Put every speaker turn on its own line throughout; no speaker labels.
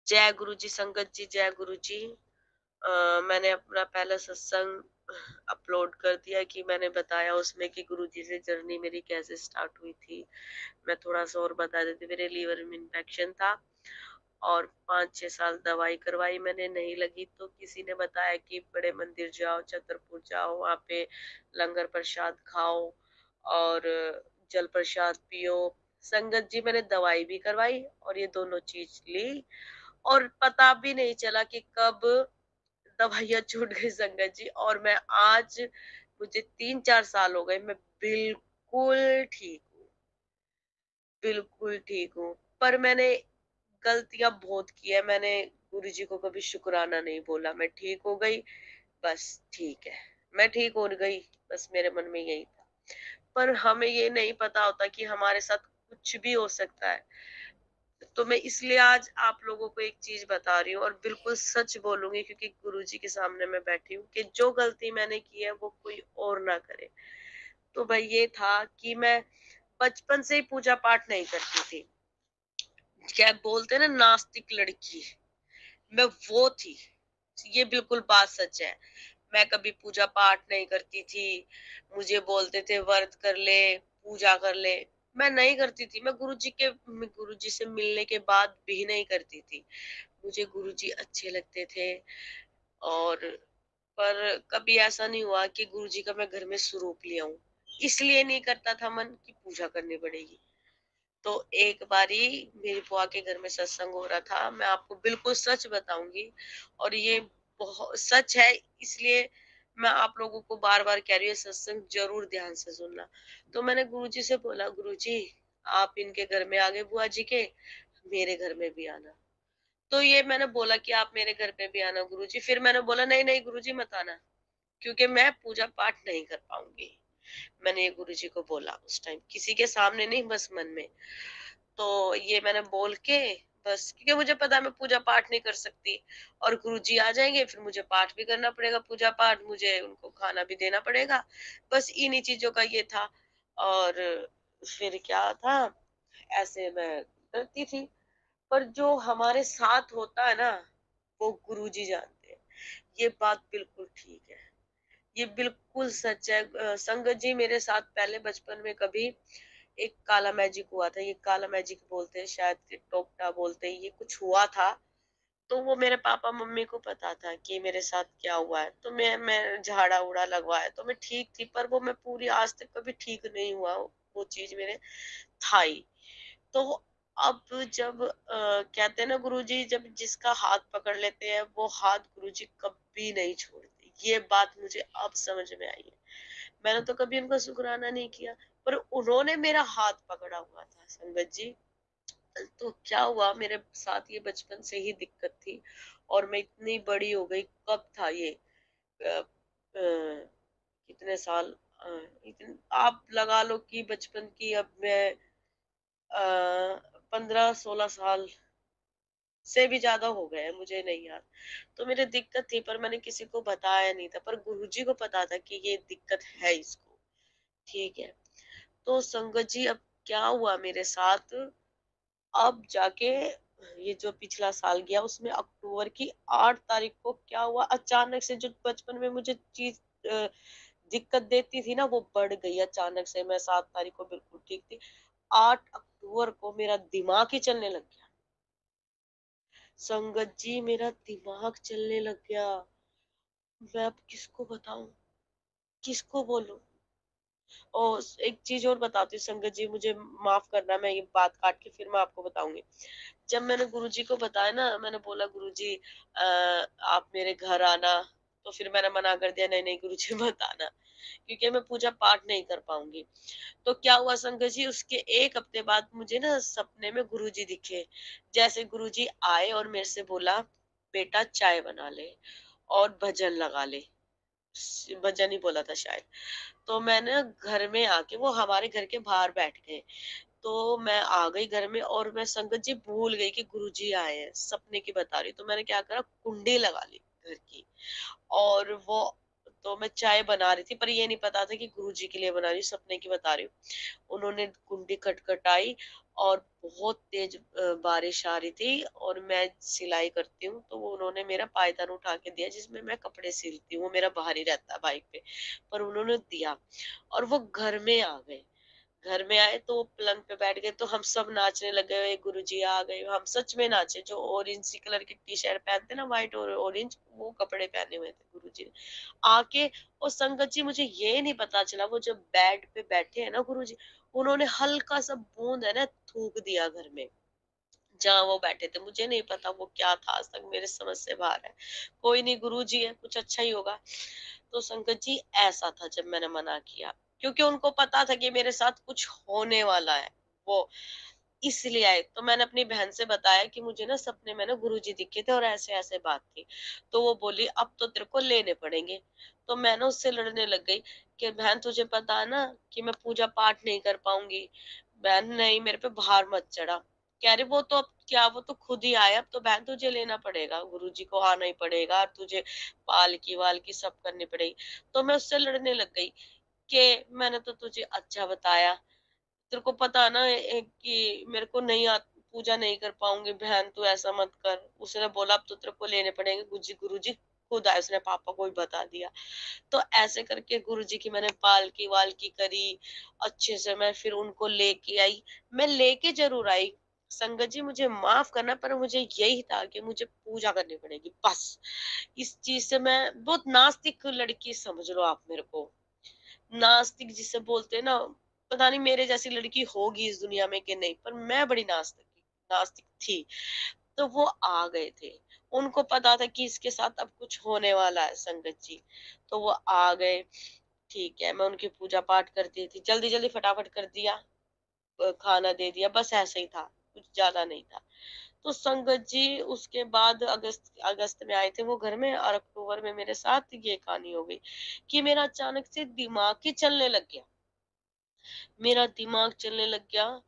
जय गुरु जी, संगत जी, जय गुरु जी। मैंने अपना पहला सत्संग अपलोड कर दिया कि मैंने बताया उसमें कि गुरु जी से जर्नी मेरी कैसे स्टार्ट हुई थी। मैं थोड़ा-सा और बता देती, मेरे लीवर में इन्फेक्शन था और 5-6 साल दवाई करवाई मैंने, नहीं लगी तो किसी ने बताया कि बड़े मंदिर जाओ, छतरपुर जाओ, वहाँ पे लंगर प्रसाद खाओ और जल प्रसाद पियो। संगत जी, मैंने दवाई भी करवाई और ये दोनों चीज़ ली और पता भी नहीं चला कि कब दवाइयाँ छूट गई संगत जी, और मैं आज, मुझे 3-4 साल हो गए, मैं बिल्कुल ठीक हूँ, बिल्कुल ठीक हूँ। पर मैंने गलतियाँ बहुत की है, मैंने गुरुजी को कभी शुकराना नहीं बोला। मैं ठीक हो गई, बस ठीक है। मैं ठीक हो गई, बस मेरे मन में यही था। पर हमें ये नहीं पता होता कि हमारे साथ कुछ भी हो सकता है। तो मैं इसलिए आज आप लोगों को एक चीज बता रही हूँ और बिल्कुल सच बोलूंगी, क्योंकि गुरुजी के सामने मैं बैठी हूँ, कि जो गलती मैंने की है वो कोई और ना करे। तो भाई ये था कि मैं बचपन से ही पूजा पाठ नहीं करती थी। क्या बोलते हैं ना, नास्तिक लड़की, मैं वो थी। ये बिल्कुल बात सच है। मैं कभी पूजा पाठ नहीं करती थी। मुझे बोलते थे व्रत कर ले, पूजा कर ले। मैं नहीं करती थी। मैं गुरुजी से मिलने के बाद भी नहीं करती थी। मुझे गुरुजी अच्छे लगते थे और पर कभी ऐसा नहीं हुआ कि गुरुजी का मैं घर में स्वरूप ले आऊं। इसलिए नहीं करता था मन कि पूजा करनी पड़ेगी। तो एक बारी मेरी बुआ के घर में सत्संग हो रहा था, मैं आपको बिल्कुल सच बताऊंगी और ये बहुत सच है, इसलिए मैं आप लोगों को बार बार कह रही हूँ, सत्संग जरूर ध्यान से सुनना। तो मैंने गुरुजी से बोला, गुरुजी आप इनके घर में आ गए बुआ जी के, मेरे घर में भी आना। तो ये मैंने बोला कि आप मेरे घर पे भी आना गुरुजी। फिर मैंने बोला नहीं नहीं गुरुजी मत आना, क्योंकि मैं पूजा पाठ नहीं कर पाऊंगी। मैंने ये गुरुजी को बोला उस टाइम, किसी के सामने नहीं, बस मन में। तो ये मैंने बोल के, बस क्योंकि मुझे पता है मैं पूजा पाठ नहीं कर सकती और गुरुजी आ जाएंगे, फिर मुझे पाठ भी करना पड़ेगा, पूजा पाठ, मुझे उनको खाना भी देना पड़ेगा। बस इन्हीं चीजों का ये था। और फिर क्या था, ऐसे मैं करती थी। पर जो हमारे साथ होता है ना, वो गुरुजी जानते हैं। ये बात बिल्कुल ठीक है, ये बिल्कुल सच है। संगत जी, मेरे साथ पहले बचपन में कभी एक काला मैजिक हुआ था। ये काला मैजिक बोलते हैं शायद, कि टोकटा बोलते हैं, ये कुछ हुआ था। तो वो मेरे पापा मम्मी को पता था कि मेरे साथ क्या हुआ है। तो मैं झाड़ा उड़ा लगवाया तो मैं ठीक थी, पर वो मैं पूरी आज तक कभी ठीक नहीं हुआ, वो चीज मेरे था ही। तो अब जब कहते हैं ना, गुरुजी जब जिसका हाथ पकड़ लेते हैं वो हाथ गुरुजी कभी नहीं छोड़ते। ये बात मुझे अब समझ में आई है। मैंने तो कभी उनका शुक्राना नहीं किया, पर उन्होंने मेरा हाथ पकड़ा हुआ था संगत जी। तो क्या हुआ, मेरे साथ ये बचपन से ही दिक्कत थी और मैं इतनी बड़ी हो गई, कब था ये, अ, कितने साल, आप लगा लो कि बचपन की, अब मैं 15-16 साल से भी ज्यादा हो गए हैं, मुझे नहीं याद। तो मेरी दिक्कत थी, पर मैंने किसी को बताया नहीं था, पर गुरुजी को पता था कि ये दिक्कत है इसको। ठीक है। तो संगत जी, अब क्या हुआ मेरे साथ, अब जाके ये जो पिछला साल गया उसमें अक्टूबर की 8 तारीख को क्या हुआ, अचानक से जो बचपन में मुझे चीज दिक्कत देती थी ना, वो बढ़ गई अचानक से। मैं 7 तारीख को बिल्कुल ठीक थी, 8 अक्टूबर को मेरा दिमाग ही चलने लग गया। संगत जी, मेरा दिमाग चलने लग गया। मैं अब किसको बताऊं, किसको बोलूं। और एक चीज और बताती हूँ संगत जी, मुझे माफ करना, मैं ये बात काट के फिर मैं आपको बताऊंगी। जब मैंने गुरुजी को बताया ना, मैंने बोला गुरुजी आप मेरे घर आना, तो फिर मैंने मना कर दिया, नहीं नहीं गुरुजी मत आना, क्योंकि मैं पूजा पाठ नहीं कर पाऊंगी। तो क्या हुआ संगत जी, उसके एक हफ्ते बाद मुझे ना सपने में गुरुजी दिखे। जैसे गुरुजी आए और मेरे से बोला, बेटा चाय बना ले और भजन लगा ले। भजन ही बोला था शायद। तो मैंने घर में आके, वो हमारे घर के बाहर बैठ गए, तो मैं आ गई घर में और मैं संगत जी भूल गई कि गुरुजी आए हैं, सपने की बता रही। तो मैंने क्या करा, कुंडी लगा ली घर की, और वो, तो मैं चाय बना रही थी, पर ये नहीं पता था कि गुरुजी के लिए बना रही हूँ, सपने की बता रही हूँ। उन्होंने कुंडी खटखटाई और बहुत तेज बारिश आ रही थी और मैं सिलाई करती हूँ, तो वो उन्होंने मेरा पायदान उठा के दिया जिसमें मैं कपड़े सिलती हूँ, वो मेरा बाहर ही रहता है बाइक पे, पर उन्होंने दिया और वो घर में आ गए। घर में आए तो वो पलंग पे बैठ गए, तो हम सब नाचने लगे, "ए गुरुजी आ गए।" हम सच में नाचे, जो ऑरेंज सी कलर की टी-शर्ट पहनते ना, व्हाइट और ऑरेंज, वो कपड़े पहने हुए थे गुरुजी ने। आके और संगत जी, मुझे ये नहीं पता चला, वो जब बेड पे बैठे हैं ना गुरुजी, उन्होंने हल्का सा बूंद है ना थूक दिया घर में, जहाँ वो बैठे थे। मुझे नहीं पता वो क्या था, आज तक मेरे समझ से बाहर है। कोई नहीं, गुरुजी है, कुछ अच्छा ही होगा। तो संगत जी, ऐसा था जब मैंने मना किया, क्योंकि उनको पता था कि मेरे साथ कुछ होने वाला है। वो इसलिए आए। तो मैंने अपनी बहन से बताया कि मुझे ना सपने में ना गुरुजी दिखे थे और ऐसे-ऐसे बात थी। तो वो बोली, अब तो तेरे को लेने पड़ेंगे। तो मैं ना उससे लड़ने लग गई कि बहन, तुझे पता है ना कि मैं पूजा पाठ नहीं कर पाऊँगी। बहन, नहीं, मेरे पे भार मत चढ़ा। कह रही, वो तो अब क्या, वो तो खुद ही आए, अब तो बहन तुझे लेना पड़ेगा, गुरुजी को आना ही पड़ेगा और तुझे पालकी-वालकी सब करनी पड़ेगी। तो मैं उससे लड़ने लग गई कि मैंने तो तुझे अच्छा बताया, तेरे को पता है ना कि मेरे को नहीं पूजा नहीं कर पाऊंगी, बहन तू ऐसा मत कर। उसने बोला, अब तो तेरे को लेने पड़ेंगे, गुरुजी गुरुजी खुद आए, उसने पापा को भी बता दिया। तो ऐसे करके गुरुजी की मैंने पालकी वालकी करी, अच्छे से मैं फिर उनको लेके आई। मैं लेके जरूर आई, संगत जी मुझे माफ करना, पर मुझे यही था कि मुझे पूजा करनी पड़ेगी बस। इस चीज से मैं बहुत नास्तिक लड़की समझ लो आप मेरे को, नास्तिक जिसे बोलते हैं ना, पता नहीं मेरे जैसी लड़की होगी इस दुनिया में कि नहीं, पर मैं बड़ी नास्तिक नास्तिक थी। तो वो आ गए थे, उनको पता था कि इसके साथ अब कुछ होने वाला है संगत जी। तो वो आ गए, ठीक है, मैं उनकी पूजा पाठ करती थी, जल्दी जल्दी फटाफट कर दिया, खाना दे दिया, बस ऐसे ही था, कुछ ज्यादा नहीं था। तो संगत जी उसके बाद अगस्त अगस्त में आए थे वो घर में, और अक्टूबर में मेरे साथ ये कहानी हो गई कि मेरा अचानक से दिमाग ही चलने लग गया। मेरा दिमाग चलने लग गया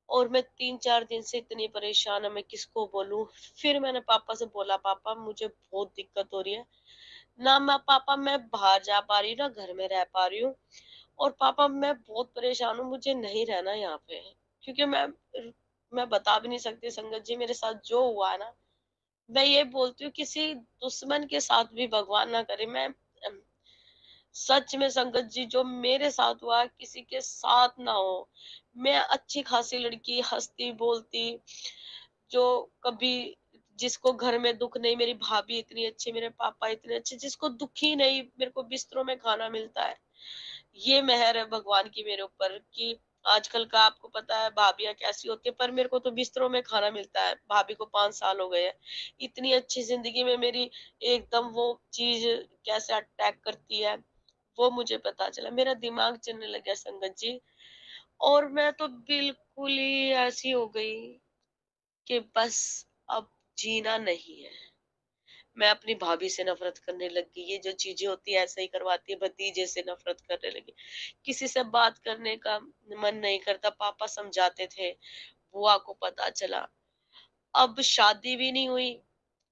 और मैं 3-4 दिन से इतनी परेशान है, मैं किसको बोलूं। फिर मैंने पापा से बोला, पापा मुझे बहुत दिक्कत हो रही है ना, मैं पापा मैं बाहर जा पा रही हूँ ना घर में रह पा रही हूँ, और पापा मैं बहुत परेशान हूँ, मुझे नहीं रहना यहाँ पे, क्योंकि मैं बता भी नहीं सकती संगत जी मेरे साथ जो हुआ है ना। मैं ये बोलती हूँ, किसी दुश्मन के साथ भी भगवान ना करे, मैं सच में संगत जी जो मेरे साथ हुआ किसी के साथ ना हो। मैं अच्छी खासी लड़की, हंसती बोलती, जो कभी, जिसको घर में दुख नहीं, मेरी भाभी इतनी अच्छी, मेरे पापा इतने अच्छे, जिसको दुख ही नहीं, मेरे को बिस्तरों में खाना मिलता है। ये मेहर है भगवान की मेरे ऊपर कि आजकल का आपको पता है भाभियां कैसी होती है, पर मेरे को तो बिस्तरों में खाना मिलता है। भाभी को 5 साल हो गए हैं, इतनी अच्छी जिंदगी में मेरी एकदम वो चीज कैसे अटैक करती है, वो मुझे पता चला। मेरा दिमाग चलने लग गया संगत जी, और मैं तो बिल्कुल ही ऐसी हो गई कि बस अब जीना नहीं है। मैं अपनी भाभी से नफरत करने लग गई, ये जो चीजें होती है ऐसे ही करवाती है, भतीजे से नफरत करने लगी, किसी से बात करने का मन नहीं करता। पापा समझाते थे, बुआ को पता चला, अब शादी भी नहीं हुई,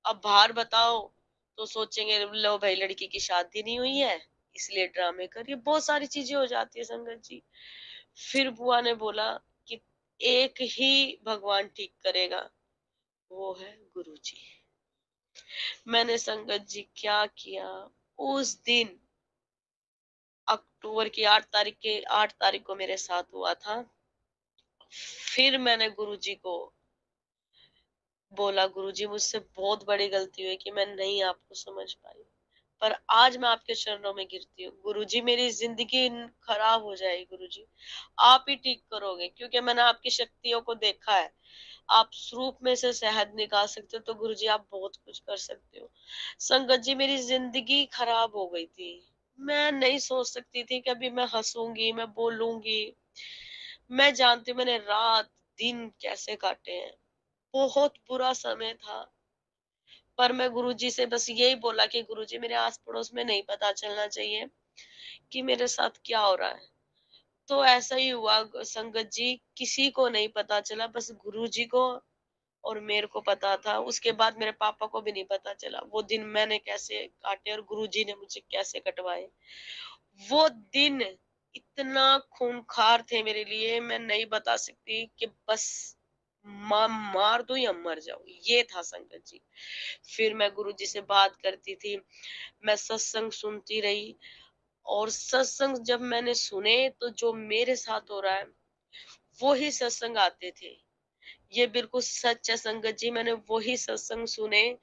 अब बाहर बताओ तो सोचेंगे लो भाई लड़की की शादी नहीं हुई है, इसलिए ड्रामे कर, ये बहुत सारी चीजें हो जाती है संगत जी। फिर बुआ ने बोला कि एक ही भगवान ठीक करेगा, वो है गुरुजी। मैंने संगत जी क्या किया, उस दिन अक्टूबर की 8 तारीख को मेरे साथ हुआ था। फिर मैंने गुरुजी को बोला, गुरुजी मुझसे बहुत बड़ी गलती हुई कि मैं नहीं आपको समझ पाई, पर आज मैं आपके चरणों में गिरती हूँ गुरुजी, मेरी जिंदगी खराब हो जाएगी गुरुजी, आप ही ठीक करोगे, क्योंकि मैंने आपकी शक्तियों को देखा है। आप स्वरूप में से शहद निकाल सकते हो, तो गुरुजी आप बहुत कुछ कर सकते हो। संगत जी मेरी जिंदगी खराब हो गई थी, मैं नहीं सोच सकती थी कि अभी मैं हंसूंगी, मैं बोलूंगी। मैं जानती हूँ मैंने रात दिन कैसे काटे हैं, बहुत बुरा समय था। पर मैं गुरुजी से बस यही बोला कि गुरुजी मेरे आस पड़ोस में नहीं पता चलना चाहिए कि मेरे साथ क्या हो रहा है। तो ऐसा ही हुआ संगत जी, किसी को नहीं पता चला, बस गुरुजी को और मेरे को पता था। उसके बाद मेरे पापा को भी नहीं पता चला वो दिन मैंने कैसे काटे और गुरुजी ने मुझे कैसे कटवाए। वो दिन इतना खूंखार थे मेरे लिए, मैं नहीं बता सकती कि बस मार दूं या मर जाऊं, ये था संगत जी। फिर मैं गुरुजी से बात करती थी, मैं सत्संग सुनती रही, और सत्संग जब मैंने सुने तो जो मेरे साथ हो रहा है वो ही सत्संग आते थे। ये बिल्कुल सच है संगत जी, मैंने वही सत्संग सुने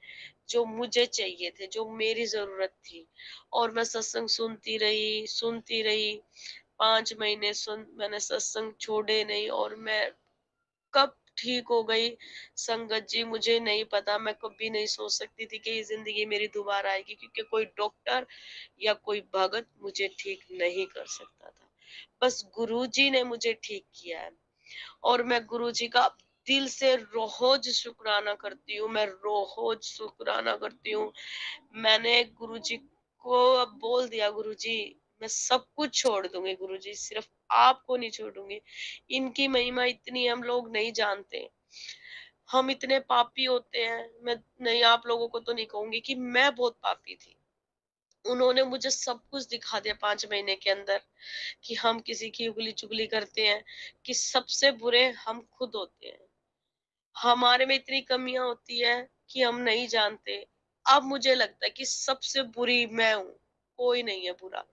जो मुझे चाहिए थे, जो मेरी जरूरत थी। और मैं सत्संग सुनती रही 5 महीने सुन, मैंने सत्संग छोड़े नहीं, और मैं कब ठीक हो गई संगत जी मुझे नहीं पता। मैं कभी नहीं सोच सकती थी कि ये जिंदगी मेरी दोबारा आएगी, क्योंकि कोई डॉक्टर या कोई भगत मुझे ठीक नहीं कर सकता था, बस गुरुजी ने मुझे ठीक किया है। और मैं गुरुजी का दिल से रोज शुक्राना करती हूँ, मैं रोज शुक्राना करती हूँ। मैंने गुरुजी को अब बोल दिया, गुरुजी मैं सब कुछ छोड़ दूंगी, गुरुजी सिर्फ आपको नहीं छोड़ूंगी। इनकी महिमा इतनी हम लोग नहीं जानते, हम इतने पापी होते हैं। मैं नहीं, आप लोगों को तो नहीं कहूंगी कि मैं बहुत पापी थी। उन्होंने मुझे सब कुछ दिखा दिया 5 महीने के अंदर, कि हम किसी की उगली चुगली करते हैं, कि सबसे बुरे हम खुद होते हैं, हमारे में इतनी कमियां होती है कि हम नहीं जानते। अब मुझे लगता है कि सबसे बुरी मैं हूँ, कोई नहीं है बुरा।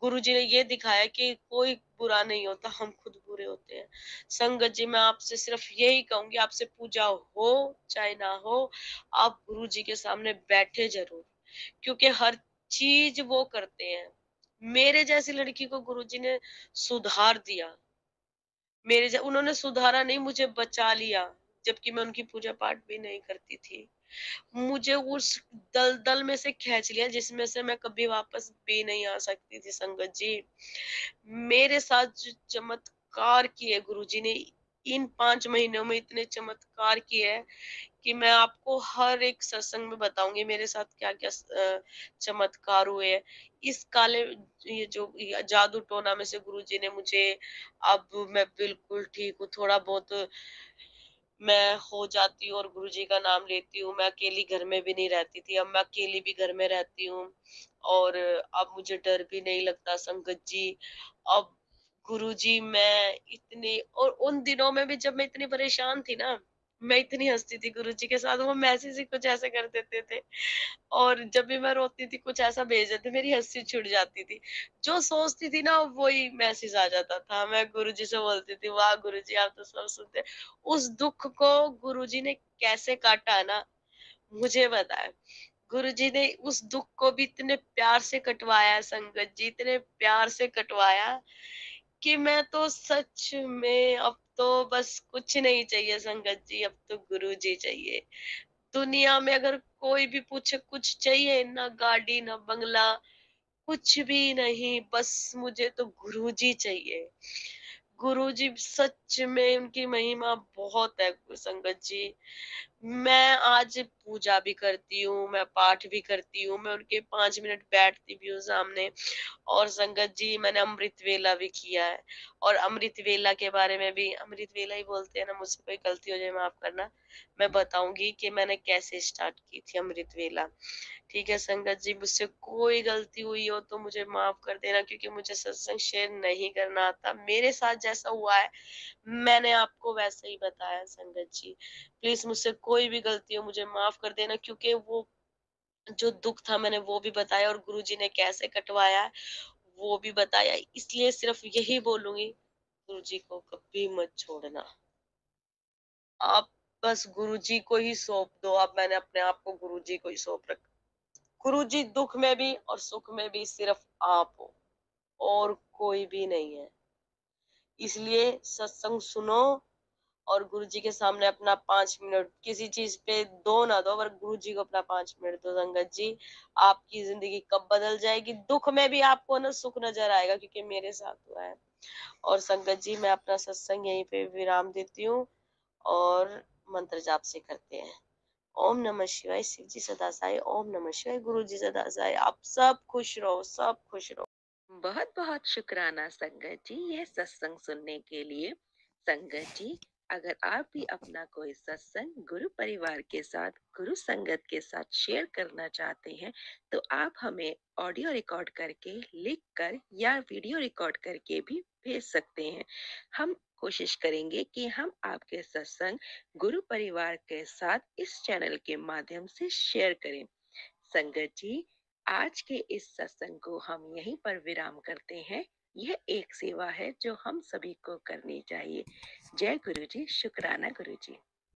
गुरुजी ने ये दिखाया कि कोई बुरा नहीं होता, हम खुद बुरे होते हैं। संगत जी मैं आपसे सिर्फ यही कहूंगी, आपसे पूजा हो चाहे ना हो, आप गुरुजी के सामने बैठे जरूर, क्योंकि हर चीज वो करते हैं। मेरे जैसी लड़की को गुरुजी ने सुधार दिया, उन्होंने सुधारा नहीं, मुझे बचा लिया, जबकि मैं उनकी पूजा पाठ भी नहीं करती थी। मुझे उस दलदल में से खींच लिया जिसमें से मैं कभी वापस भी नहीं आ सकती थी संगत जी। मेरे साथ जो चमत्कार किए गुरुजी ने, इन 5 महीनों में इतने चमत्कार किए हैं कि मैं आपको हर एक सत्संग में बताऊंगी मेरे साथ क्या क्या चमत्कार हुए हैं। इस काले, ये जो ये जादू टोना में से गुरुजी ने मुझे, अब मैं बिल्कुल ठीक हूँ, थोड़ा बहुत मैं हो जाती हूँ और गुरुजी का नाम लेती हूँ। मैं अकेली घर में भी नहीं रहती थी, अब मैं अकेली भी घर में रहती हूँ, और अब मुझे डर भी नहीं लगता संगत जी। अब गुरुजी मैं इतनी, और उन दिनों में भी जब मैं इतनी परेशान थी ना, मैं इतनी हंसती थी गुरुजी के साथ, वो मैसेज ही कुछ ऐसे कर देते थे, और जब भी मैं रोती थी कुछ ऐसा भेज देते, मेरी हंसी छूट जाती थी। जो सोचती थी ना वही मैसेज आ जाता था। मैं गुरुजी से बोलती थी, वाह गुरुजी आप तो सब सुनते। उस दुख को गुरुजी ने कैसे काटा है ना, मुझे पता है। गुरुजी ने उस दुख को भी इतने प्यार से कटवाया है संगत जी, इतने प्यार से कटवाया कि मैं तो सच में अब तो बस कुछ नहीं चाहिए संगत जी, अब तो गुरुजी चाहिए। दुनिया में अगर कोई भी पूछे कुछ चाहिए, ना गाड़ी ना बंगला, कुछ भी नहीं, बस मुझे तो गुरुजी चाहिए। गुरुजी सच में उनकी महिमा बहुत है संगत जी। मैं आज पूजा भी करती हूँ, मैं पाठ भी करती हूँ, मैं उनके 5 मिनट बैठती भी हूँ सामने। और संगत जी मैंने अमृत वेला भी किया है, और अमृत वेला के बारे में भी, अमृत वेला ही बोलते हैं ना, मुझसे कोई गलती हो जाए माफ करना, मैं बताऊंगी कि मैंने कैसे स्टार्ट की थी अमृत वेला। ठीक है संगत जी, मुझसे कोई गलती हुई हो तो मुझे माफ कर देना, क्योंकि मुझे सत्संग शेयर नहीं करना आता। मेरे साथ जैसा हुआ है मैंने आपको वैसे ही बताया संगत जी। प्लीज मुझसे कोई भी गलती हो मुझे माफ कर देना, क्योंकि वो जो दुख था मैंने वो भी बताया, और गुरुजी ने कैसे कटवाया है वो भी बताया। इसलिए सिर्फ यही बोलूंगी, गुरुजी को कभी मत छोड़ना। आप बस गुरुजी को ही सौंप दो। अब मैंने अपने आप को गुरुजी को ही सौंप रखा। गुरुजी दुख में भी और सुख में भी सिर्फ आप हो, और कोई भी नहीं है। इसलिए सत्संग सुनो, और गुरुजी के सामने अपना 5 मिनट किसी चीज पे दो ना दो, पर गुरुजी को अपना 5 मिनट दो संगत जी। आपकी जिंदगी कब बदल जाएगी, दुख में भी आपको ना सुख नजर आएगा, क्योंकि मेरे साथ हुआ है। और संगत जी मैं अपना सत्संग यहीं पे विराम देती हूँ, और मंत्र जाप से करते हैं। ओम नमः शिवाय, शिव जी सदा साई, ओम नमः शिवाय, गुरु जी सदा साई। आप सब खुश रहो, सब खुश रहो।
बहुत बहुत शुक्राना संगत जी, यह सत्संग सुनने के लिए। संगत जी, अगर आप भी अपना कोई सत्संग गुरु परिवार के साथ, गुरु संगत के साथ शेयर करना चाहते हैं, तो आप हमें ऑडियो रिकॉर्ड करके, लिख कर या वीडियो रिकॉर्ड करके भी भेज सकते हैं। हम कोशिश करेंगे कि हम आपके सत्संग गुरु परिवार के साथ इस चैनल के माध्यम से शेयर करें। संगत जी, आज के इस सत्संग को हम यहीं पर विराम करते हैं। यह एक सेवा है जो हम सभी को करनी चाहिए। जय गुरु जी, शुक्राना गुरु जी।